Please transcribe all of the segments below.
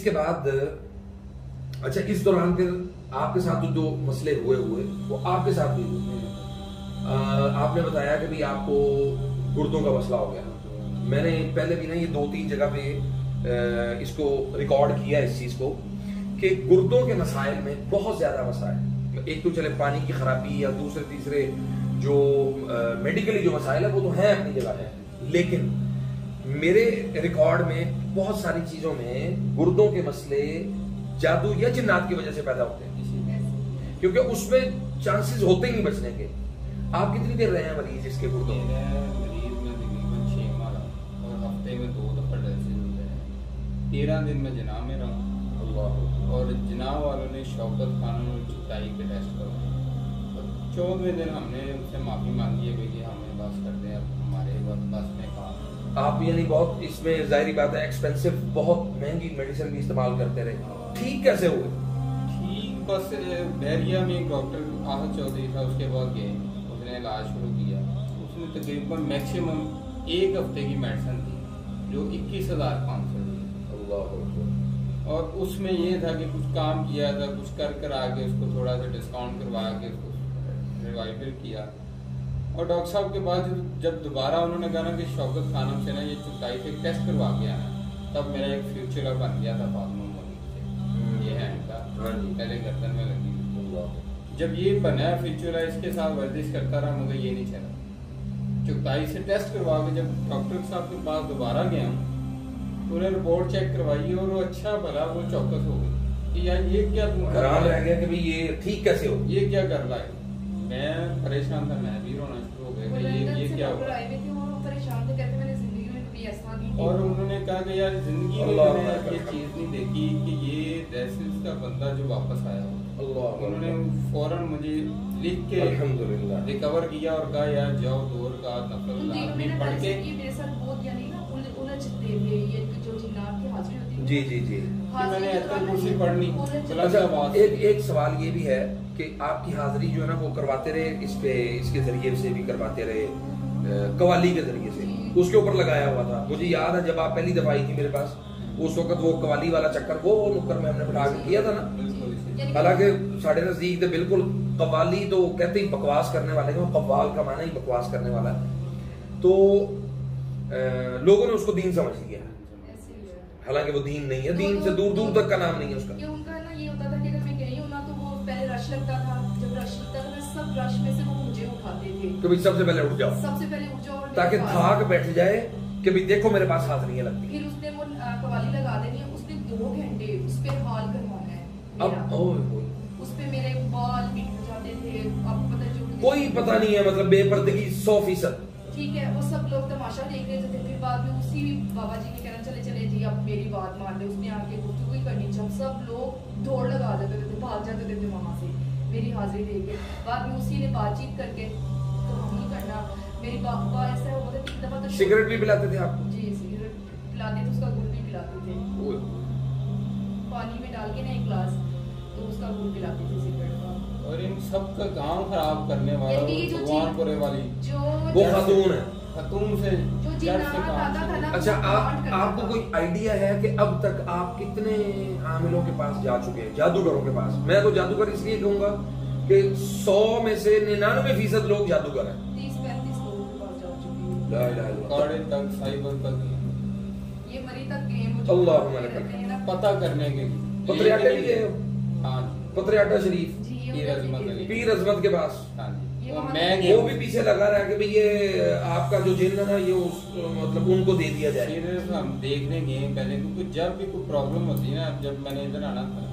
کے بعد اچھا اس دوران پھر آپ کے ساتھ جو مسئلے ہوئے وہ آپ کے ساتھ بھی ہوئے. آپ نے بتایا کہ آپ کو گردوں کا مسئلہ ہو گیا. میں نے پہلے بھی نا یہ 2-3 جگہ پہ اس کو ریکارڈ کیا اس چیز کو کہ گردوں کے مسائل میں بہت زیادہ مسائل. ایک تو چلے پانی کی خرابی یا دوسرے تیسرے جو میڈیکلی جو مسائل ہیں وہ تو ہیں اپنی جگہ ہے, لیکن میرے ریکارڈ میں بہت ساری چیزوں میں گردوں کے مسئلے جادو یا جنات کی وجہ سے پیدا ہوتے ہیں, کیونکہ اس میں چانسز ہوتے ہی نہیں بچنے کے. آپ کتنی دیر رہے ہیں مریض اس کے گردوں میں؟ مریض میں تقریباً 6 ماہ رہا اور ہفتے میں 2 دفعہ ڈائلسس ہوتے ہیں. 13 دن میں جناح میں رہا اور جناح والوں نے شوکت خانم اور چٹائی کے ٹیسٹ کروائے. 14ویں دن ہم نے ان سے معافی مانگی ہے کہ ہمیں بس کر دیں, اب ہمارے وقت بس میں کام. آپ یعنی بہت اس میں ظاہری بات ہے ایکسپینسو بہت مہنگی میڈیسن بھی استعمال کرتے رہے, ٹھیک کیسے ہوئے؟ ٹھیک بس بحریہ میں ایک ڈاکٹر آحد چودھری تھا, اس کے بعد گئے, اس نے علاج شروع کیا. اس نے تقریباً میکسیمم 1 ہفتے کی میڈیسن دی جو 21,500 دی. اللہ. اور اس میں یہ تھا کہ کچھ کام کیا تھا, کچھ کر آگے اس کو تھوڑا سا ڈسکاؤنٹ کروا کے اس کو ریوائول کیا. اور ڈاکٹر صاحب کے بعد جب دوبارہ انہوں نے کہا نا کہ شوکت خانم سے نا یہ چٹائی سے ٹیسٹ کروا کے آنا, تب میرا ایک فیوچر بن گیا تھا فاطمہ مولوی سے. یہ ہے ان کا پہلے گردن میں لگی. جب یہ بنا فیوچر اس کے ساتھ ورزش کرتا رہا مگر یہ نہیں چلا. چٹائی سے ٹیسٹ کروا کے جب ڈاکٹر صاحب کے پاس دوبارہ گیا ہوں تو انہیں رپورٹ چیک کروائی اور وہ اچھا بھلا وہ چوکس ہو گئی کہ یار یہ کیا حیران رہ گیا کہ یہ ٹھیک کیسے ہو, یہ کیا کر رہا ہے. میں پریشان تھا, میں بھی رونا شروع ہو گیا کہ یہ کیا ہوا. اور انہوں نے کہا کہ یار زندگی میں میں نے یہ چیز نہیں دیکھی کہ یہ ڈائلسس کا بندہ جو واپس آیا ہو. انہوں نے فوراً مجھے لکھ کے ریکور کیا اور کہا یار جاؤ دور کا نفل پڑھ کے. جی جی جی میں نے کرسی پڑھنی. ایک سوال یہ بھی ہے کہ آپ کی حاضری جو ہے نا وہ کرواتے رہے اس کے ذریعے سے بھی کرواتے رہے, قوالی کے ذریعے سے اس کے اوپر لگایا ہوا تھا. مجھے یاد ہے جب آپ پہلی دفعہ آئی تھی میرے پاس اس وقت وہ قوالی والا چکر وہ نکر میں ہم نے بٹھا کے کیا تھا نا. حالانکہ ساڑھے نزدیک تھے بالکل. قوالی تو کہتے ہی بکواس کرنے والے ہیں, قوال کا معنی ہی بکواس کرنے والا ہے. تو لوگوں نے اس کو دین سمجھ لیا, حالانکہ وہ دین نہیں ہے, دین سے دور دور تک کا نام نہیں ہے اس کا. ان کا نا یہ ہوتا تھا کہ اگر میں گئی ہوں نا تو وہ پہلے رش لگتا تھا, جب رش لگتا تھا سب رش میں سے وہ مجھے اٹھاتے تھے کہ سب سے پہلے اٹھ جاؤ, سب سے پہلے اٹھ جاؤ تاکہ تھاک بیٹھ جائے کہ دیکھو میرے پاس حاضریاں لگتی. پھر اس نے وہ قوالی لگا دینی ہے, اس نے 2 گھنٹے اس پہ حال کروانا ہے. اب اس پہ میرے بال بھی ہو جاتے تھے. اب پتہ جو کوئی پتہ نہیں ہے, مطلب بے پردگی 100%. ٹھیک ہے, وہ سب لوگ تماشا دیکھ رہے تھے. پھر بعد میں اسی بابا جی نے کہنا چلے جی اب میری بات مان لے. اس نے آ کے گفتگو ہی کرنی, جب سب لوگ دوڑ لگا دیتے تھے, بھاگ جاتے تھے وہاں سے میری حاضری دے کے. بعد میں اسی نے بات چیت کر کے تو ہم نہیں کرنا. میری بابا ایسا ہوا تھا 3 دفعہ تو سگریٹ بھی پلاتے تھے آپ؟ جی سگریٹ پلاتے تھے, اس کا گل بھی پلاتے تھے. پانی میں ڈال کے نا 1 گلاس تو اس کا گل پلاتے تھے سگریٹ کا. اور ان سب کا کام خراب کرنے والا بھگوان پورے والی وہ خاتون ہے, خاتون سے جڑ سے کام. اچھا آپ کو کوئی آئیڈیا ہے کہ اب تک آپ کتنے عاملوں کے پاس جا چکے ہیں, جادوگروں کے پاس؟ میں تو جادوگر اس لیے کہوں گا کہ 100 میں سے 99% لوگ جادوگر ہیں. 30-35 لوگوں کے پاس جا چکے ہیں. لا الہ الا اللہ. کاڑے تک سائبر تک یہ مری تک گئے اللہم لک پتہ کرنے کے لیے. پتریاٹے بھی گئے ہو؟ ہاں پتریاٹا شریف پیر عظمت کے پاس. وہ بھی پیچھے لگا رہا ہے کہ یہ آپ کا جو جن ہے نا یہ مطلب ان کو دے دیا جائے. ہم دیکھنے گئے پہلے, کیونکہ جب بھی کوئی پرابلم ہوتی ہے نا, جب میں نے ادھر آنا تھا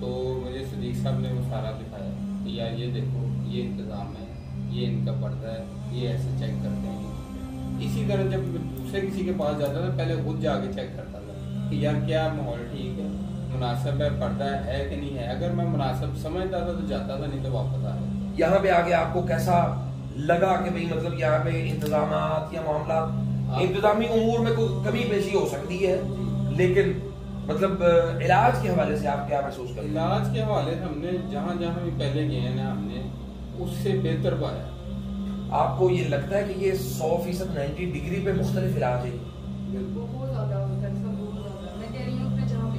تو مجھے صدیق صاحب نے وہ سارا دکھایا کہ یار یہ دیکھو یہ انتظام ہے, یہ ان کا پردہ ہے, یہ ایسے چیک کرتے ہیں. اسی طرح جب دوسرے کسی کے پاس جاتا تھا پہلے خود جا کے چیک کرتا تھا کہ یار کیا ماحول ٹھیک ہے, مناسب ہے, پردہ ہے کہ نہیں ہے. اگر میں مناسب سمجھتا تھا تو جاتا تھا, نہیں تو واپس آ گیا. یہاں پہ آگے آپ کو کیسا لگا کہ بھئی مطلب یہاں پہ انتظامات یا معاملات انتظامی امور میں کوئی کمی بیشی ہو سکتی ہے, لیکن مطلب علاج کے حوالے سے آپ کیا محسوس کرتے ہیں؟ علاج کے حوالے سے ہم نے جہاں جہاں بھی پہلے گئے ہیں نا, ہم نے اس سے بہتر پایا. آپ کو یہ لگتا ہے کہ یہ 100% 90 ڈگری پہ مختلف علاج ہے؟ بہت زیادہ ہوتا ہے, سب بہت زیادہ. میں کہہ رہی ہوں کہ جہاں پہ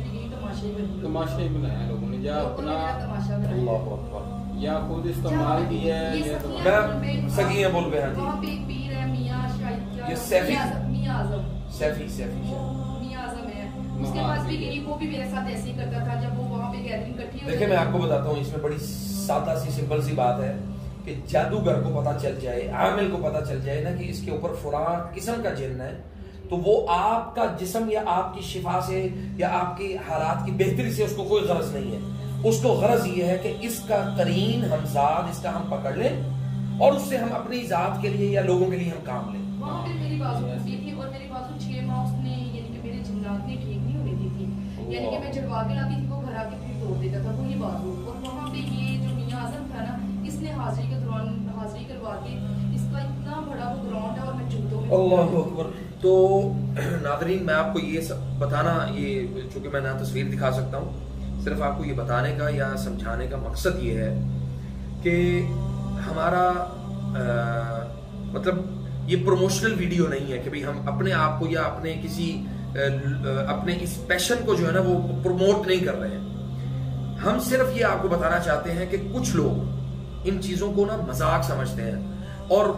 तमाशा ही बनाया लोगों ने, या अपना तमाशा बनाया, अल्लाह अकबर, या खुद इस्तेमाल किया है, ये या सखियां सखी हैं बोल पे, हाँ जी, वहाँ पे एक पीर है मियाँ शायद क्या ये सैफी? मियाँ आजम, सैफी मियाँ आजम है, उसके पास भी गई, वो भी मेरे साथ ऐसे ही करता था जब वो वहाँ पे गैदरिंग इकट्ठी हो देखिए मैं आपको बताता हूँ, इसमें बड़ी सादा सी सिंपल सी बात है कि जादूगर को पता चल जाए, आमिल को पता चल जाए ना कि इसके ऊपर फलां किस्म का जिन्न है, तो वो आपका जिस्म या आपकी शिफा से या आपकी हालात की बेहतरी से उसको कोई गरज नहीं है। उसको गरज ये है कि इसका करीन हमजाद इसका हम पकड़ लें और उससे हम अपनी जात के लिए या लोगों के लिए हम काम लें। वहाँ पे मेरी बाजू टूटी थी और मेरी बाजू 6 माह उसने यानी कि मेरे जिन्नात ने ठीक नहीं होने दी थी, यानी कि मैं जड़वा के लाती थी, वो घर आके फिर तोड़ देता था वही बाजू। और वहाँ पे ये जो मियाँ आजम था ना, इसने हाजिरी के दौरान हाजिरी करवा के इसका इतना बड़ा वो ग्राउंड है और मैं जूतों में अल्लाह अकबर। तो नादरीन मैं आपको ये सब बताना, ये चूंकि मैं ना तस्वीर दिखा सकता हूँ, सिर्फ आपको ये बताने का या समझाने का मकसद ये है कि हमारा मतलब ये प्रमोशनल वीडियो नहीं है कि भाई हम अपने आप को या अपने किसी अपने इस पैशन को जो है ना वो प्रमोट नहीं कर रहे हैं। हम सिर्फ ये आपको बताना चाहते हैं कि कुछ लोग इन चीजों को ना मजाक समझते हैं और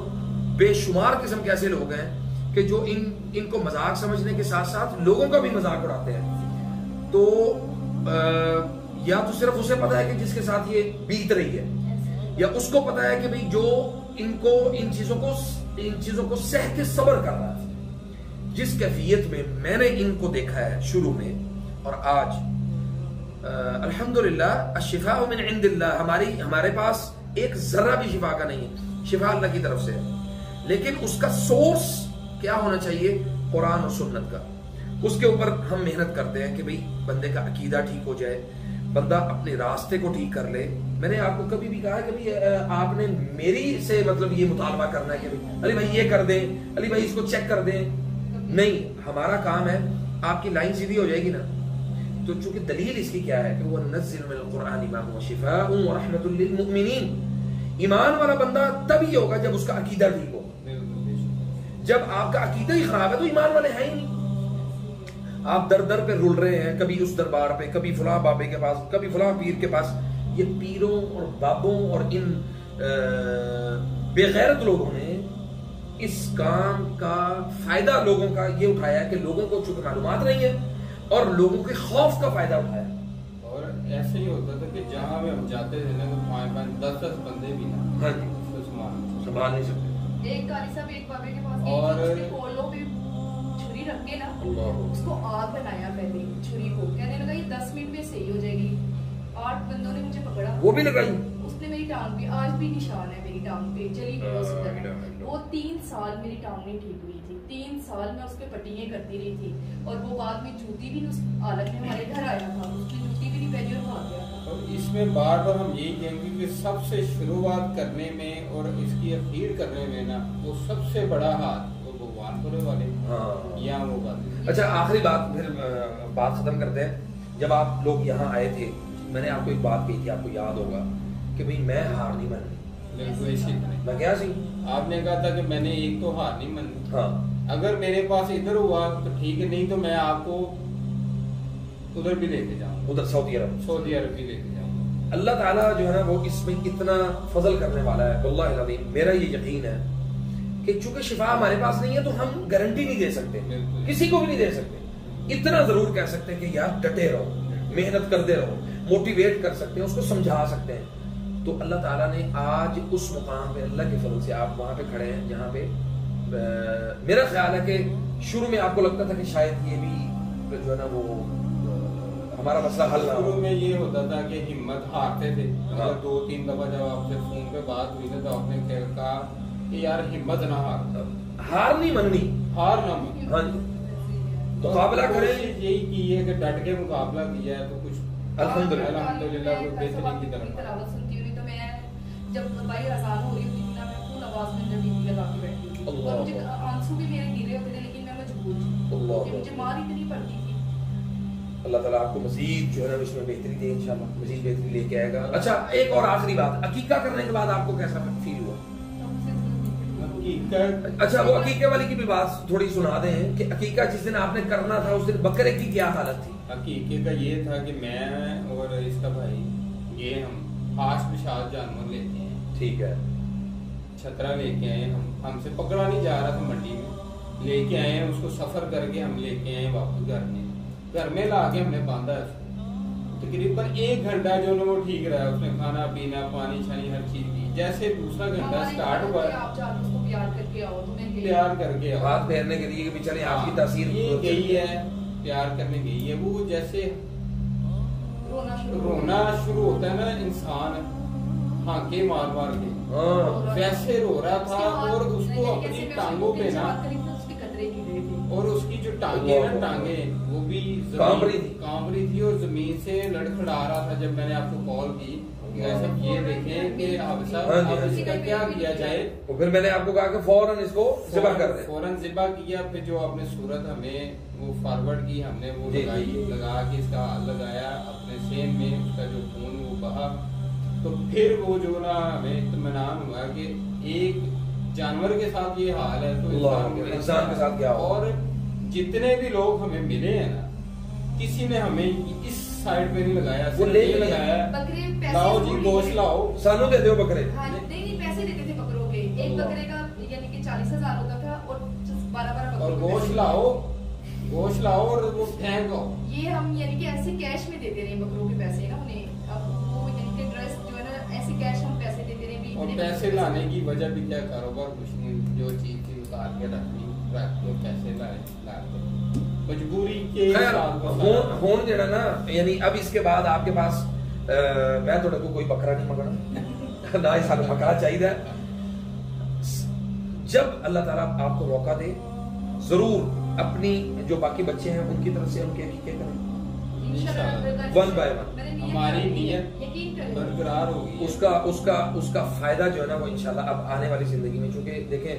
बेशुमार किस्म के ऐसे लोग हैं कि जो इनको मजाक समझने के साथ साथ लोगों का भी मजाक उड़ाते हैं। तो या तो सिर्फ उसे पता है कि जिसके साथ ये बीत रही है, या उसको पता है कि भाई जो इनको इन चीजों को सह के सब्र कर रहा है। जिस कैफियत में मैंने इनको देखा है शुरू में और आज अल्हम्दुलिल्लाह अश्शिफा मिन इंदिल्लाह, हमारे पास एक जर्रा भी शिफा का नहीं है, शिफा अल्लाह की तरफ से है, लेकिन उसका सोर्स क्या होना चाहिए? कुरान और सुन्नत का। उसके ऊपर हम मेहनत करते हैं कि भाई बंदे का अकीदा ठीक हो जाए, बंदा अपने रास्ते को ठीक कर ले। मैंने आपको कभी भी कहा है कि भाई आपने मेरी से मतलब ये मुतालबा करना है कि भाई अली भाई ये कर दें, अली भाई इसको चेक कर दें, नहीं। हमारा काम है, आपकी लाइन सीधी हो जाएगी ना, तो चूंकि दलील इसकी क्या है कि वो नज़्ज़िलु मिनल कुरानि मा हुवा शिफाउन व रहमतुल लिल मुमिनीन। ईमान वाला बंदा तभी होगा जब उसका अकीदा ठीक हो। जब आपका अकीदा ही खराब है तो ईमान वाले हैं ही नहीं। आप दर दर पे रुल रहे हैं, कभी उस दरबार पे, कभी फलां बाबे के पास, कभी फलां पीर के पास। ये पीरों और बाबों और इन बेगैरत लोगों ने इस काम का फायदा लोगों का ये उठाया कि लोगों को चूंकि मालूमात नहीं है और लोगों के खौफ का फायदा उठाया। और ऐसे ही होता था कि जहाँ में हम जाते थे ना तो 5-5, 10-10 बंदे भी ना, हाँ जी, उसको संभाल नहीं सकते। एक कारी साहब एक बाबे के पास और गए, उसने कोलों पे छुरी रख के ना उसको आग बनाया पहले छुरी को, कहने लगा ये 10 मिनट में सही हो जाएगी। 8 बंदों ने मुझे पकड़ा, वो भी लगाई, उसने मेरी टांग पे, आज भी निशान है मेरी टांग पे, चली गई उस तरह। वो 3 साल मेरी टांग नहीं ठीक हुई थी, 3 साल मैं उसके पट्टियां करती रही थी और वो बाद में जूती भी उस हालत में हमारे घर आया था, उसकी जूती भी नहीं पहनी और भाग गया था। और इसमें बार बार हम यही कहेंगे कि सबसे शुरुआत करने में और इसकी अखीर करने में ना वो सबसे बड़ा हाथ वो भगवान पूरे वाले। हाँ। यहाँ वो बात। अच्छा आखिरी बात, फिर बात खत्म करते हैं। जब आप लोग यहाँ आए थे, मैंने आपको एक बात कही थी, आपको याद होगा कि भाई मैं हार नहीं माननी। बिल्कुल इसी मैं क्या सी आपने कहा था कि मैंने एक तो हार नहीं मानी। हाँ, अगर मेरे पास इधर हुआ तो ठीक है, नहीं तो मैं आपको उधर भी लेके जाऊंगा, उधर सऊदी अरब भी लेके जाऊंगा। अल्लाह ताला जो है ना वो इसमें इतना फजल करने वाला है। वल्लाहि अज़ीम मेरा ये यकीन है कि चूंकि शिफा हमारे पास नहीं है तो हम गारंटी नहीं दे सकते, किसी को भी नहीं दे सकते। इतना जरूर कह सकते हैं कि यार डटे रहो, मेहनत करते रहो, मोटिवेट कर सकते हैं, उसको समझा सकते हैं। तो अल्लाह ताला ने आज उस मुकाम पे अल्लाह के फजल से आप वहां पे खड़े हैं जहाँ पे मेरा ख्याल है कि शुरू में आपको लगता था कि शायद ये भी जो है ना वो हमारा मसला हल ना हो। शुरू में ये होता था कि हिम्मत हारते थे। हाँ। 2-3 दफा जब आपसे फोन पे बात हुई ना तो आपने कहा कि यार हिम्मत ना हार नहीं मननी, हार ना मानो। हाँ जी, मुकाबला करें। यही की है कि डट के मुकाबला किया है तो कुछ अल्हम्दुलिल्लाह कोई बेहतरीन की तरफ। तिलावत सुनती हुई तो मैं जब भाई आसान हो रही होती थी ना, मैं फुल आवाज में टीवी लगा के बैठी थी और मुझे आंसू भी मेरे गिरे होते थे, लेकिन मैं मजबूर थी क्योंकि मुझे मार इतनी पड़ती थी। अल्लाह ताला आपको मजीद जो है ना इसमें बेहतरी दे, इंशाल्लाह मजीद बेहतरी लेके आएगा। अच्छा एक और आखिरी बात, अकीका करने के बाद आपको कैसा फील हुआ? हकीकत। अच्छा, वो अकीके वाली की भी बात थोड़ी सुना दें कि अकीका जिस दिन आपने करना था उस दिन बकरे की क्या हालत थी? हकीके का ये था कि मैं और इसका भाई ये हम खास विशाल जानवर लेते हैं, ठीक है, छतरा लेके आए हम, हमसे पकड़ा नहीं जा रहा था मंडी में, लेके आए हैं उसको, सफर करके हम लेके आए वापस घर में ला के हमने बांधा है उसको। तकरीबन 1 घंटा जो ना वो ठीक रहा, उसने खाना पीना पानी छानी हर चीज की। जैसे दूसरा घंटा स्टार्ट हुआ, आप जाके उसको प्यार करके आओ, तुम्हें प्यार करके आओ, हाथ फेरने के लिए कि भी चले आपकी तासीर ये गई है, प्यार करने गई है, वो जैसे रोना शुरू होता है ना इंसान हाके मार मार के, हाँ, वैसे रो रहा था। और उसको अपनी टांगों पे ना, और उसकी जो टांगे ना, टांगे वो भी कांप रही थी और जमीन से लड़खड़ा रहा था। जब मैंने आपको कॉल की ऐसा ये देखें कि अब साहब इसका क्या किया जाए, तो फिर मैंने आपको कहा कि फौरन इसको ज़िबा कर दे। फौरन ज़िबा किया। फिर जो आपने सूरत हमें वो फॉरवर्ड की, हमने वो लगा के इसका हाल लगाया अपने सेन में, उसका जो खून वो बहा, तो फिर वो जो ना हमें इत्मीनान हुआ कि एक जानवर के साथ ये हाल है तो इंसान के साथ क्या हो। और जितने भी लोग हमें मिले हैं ना, किसी ने हमें इस साइड पे नहीं लगाया, वो ले लगाया लाओ जी गोश्त लाओ, सानू दे दो बकरे। हाँ, नहीं पैसे देते थे बकरों के, एक बकरे का यानी कि 40,000 होता था और 12 और गोश्त लाओ और वो फेंको। ये हम यानी कि ऐसे कैश में देते रहे बकरों के पैसे ना उन्हें। अब वो यानी कि ड्रेस जो है ना ऐसे कैश हम पैसे देते रहे भी। और पैसे लाने की वजह भी क्या, कारोबार कुछ नहीं, जो चीज थी उतार के रखनी, पैसे लाए मजबूरी के साथ। फोन जड़ा ना, यानी अब इसके बाद आपके पास मैं तो कोई बकरा नहीं मंगना ना ही सानू मकान चाहिए। जब अल्लाह ताला आपको मौका दे, जरूर अपनी जो बाकी बच्चे हैं उनकी तरफ से उनके हकीके करें, 1 by 1 हमारी नीयत बरकरार होगी। उसका फायदा जो है ना वो इंशाल्लाह अब आने वाली जिंदगी में, चूंकि देखें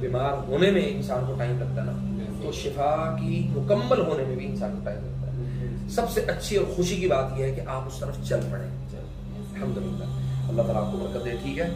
बीमार होने में इंसान को टाइम लगता है ना, तो शिफा की मुकम्मल होने में भी इंसान को टाइम लगता है। सबसे अच्छी और खुशी की बात यह है कि आप उस तरफ चल पड़े। अल्हम्दुलिल्लाह, अल्लाह ताला आपको बरकत दे। ठीक है,